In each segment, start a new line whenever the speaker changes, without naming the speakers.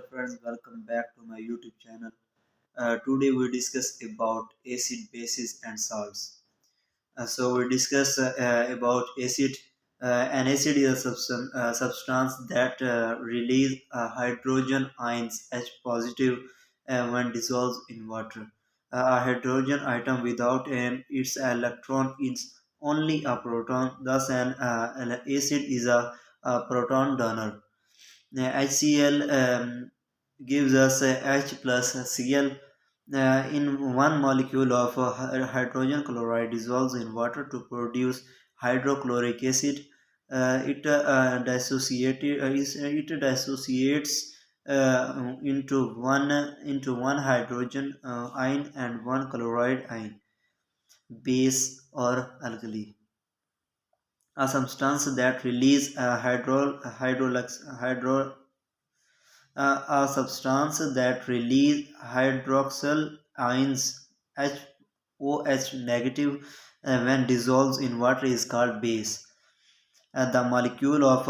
Hello friends, welcome back to my YouTube channel. Today we discuss about acid, bases and salts. So we discuss about acid. An acid is a substance that release hydrogen ions H positive when dissolved in water. A hydrogen atom without its electron is only a proton. Thus, an acid is a proton donor. HCl gives us H plus Cl in one molecule of hydrogen chloride dissolves in water to produce hydrochloric acid. It dissociates into one hydrogen ion and one chloride ion, base or alkali. A substance that release a substance that release hydroxyl ions OH negative when dissolves in water is called base. The molecule of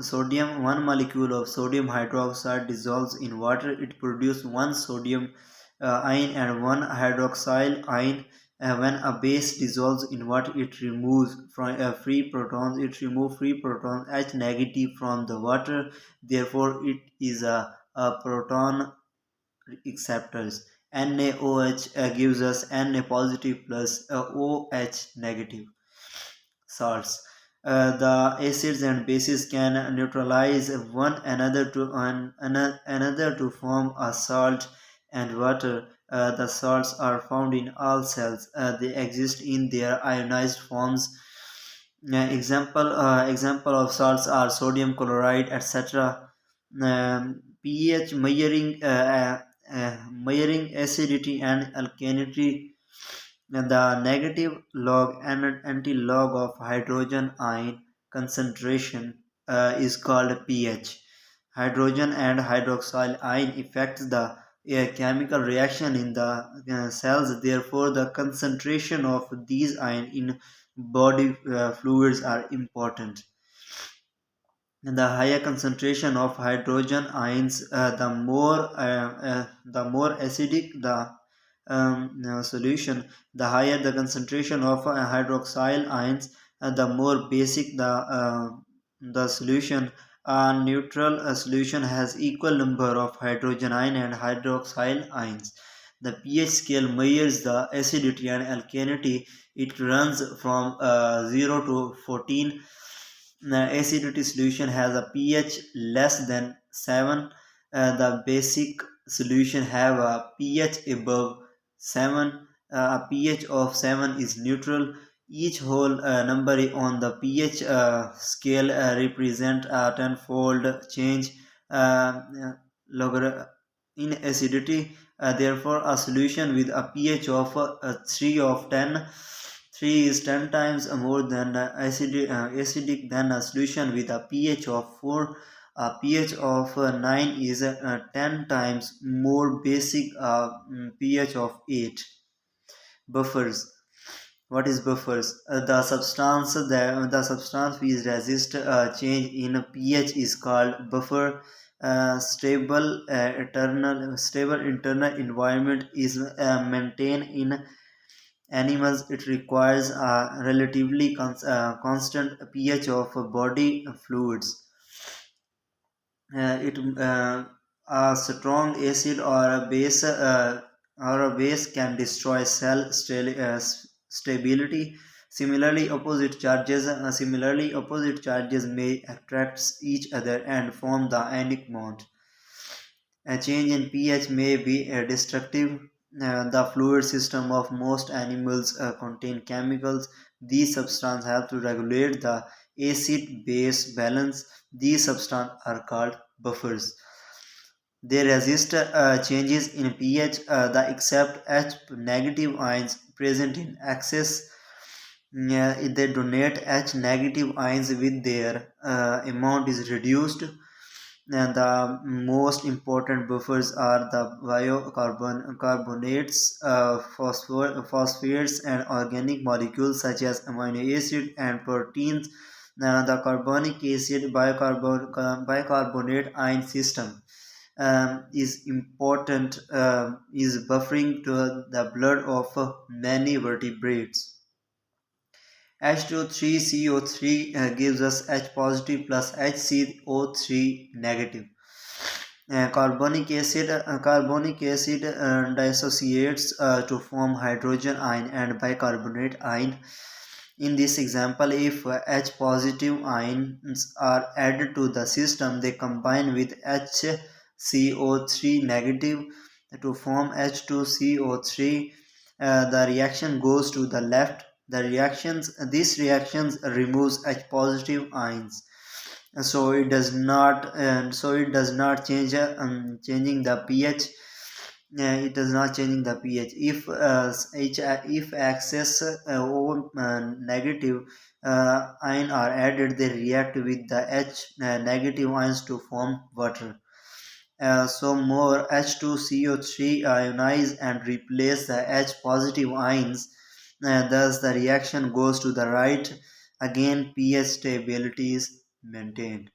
sodium, one molecule of sodium hydroxide dissolves in water. It produces one sodium ion and one hydroxyl ion. When a base dissolves in water, it removes free protons. It removes free protons H negative from the water. Therefore, it is a proton acceptors. NaOH gives us Na positive plus OH negative salts. The acids and bases can neutralize one another another to form a salt and water. The salts are found in all cells. They exist in their ionized forms. Example of salts are sodium chloride, etc. pH measuring acidity and alkalinity. The negative log and anti-log of hydrogen ion concentration is called pH. Hydrogen and hydroxyl ion affects the chemical reaction in the cells. Therefore, the concentration of these ions in body fluids are important. The higher concentration of hydrogen ions, the more acidic the solution. The higher the concentration of hydroxyl ions, the more basic the solution. A neutral solution has equal number of hydrogen ion and hydroxyl ions. The pH scale measures the acidity and alkalinity. It runs from 0 to 14. The acidity solution has a pH less than 7. The basic solution have a pH above 7. A pH of 7 is neutral. Each whole number on the pH scale represent a tenfold change in acidity. Therefore, a solution with a pH of 3 of 10, 3 is 10 times more than acidic than a solution with a pH of 4. A pH of 9 is 10 times more basic, pH of 8. Buffers. What is buffers? The substance which resist change in pH is called buffer. Stable internal environment is maintained in animals. It requires a relatively constant pH of body fluids. It A strong acid or a base can destroy cell stability. Similarly, opposite charges may attract each other and form the ionic bond. A change in pH may be destructive. The fluid system of most animals contain chemicals. These substances help to regulate the acid-base balance. These substances are called buffers. They resist changes in pH. The except H negative ions present in excess. They donate H negative ions with their amount is reduced. And the most important buffers are the carbonates, phosphates, and organic molecules such as amino acid and proteins. The carbonic acid bicarbonate ion system. is important, is buffering to the blood of many vertebrates. H2 3CO3 gives us H positive plus HCO3 negative. Carbonic acid dissociates to form hydrogen ion and bicarbonate ion. In this example, if H positive ions are added to the system, they combine with HCO3 negative to form H2CO3. The reaction goes to the left. This reactions removes H positive ions, so it does not, and so it does not change changing the pH. It does not changing the pH. If excess O negative ion are added, they react with the H negative ions to form water. So more H2CO3 ionize and replace the H positive ions. Thus the reaction goes to the right. Again, pH stability is maintained.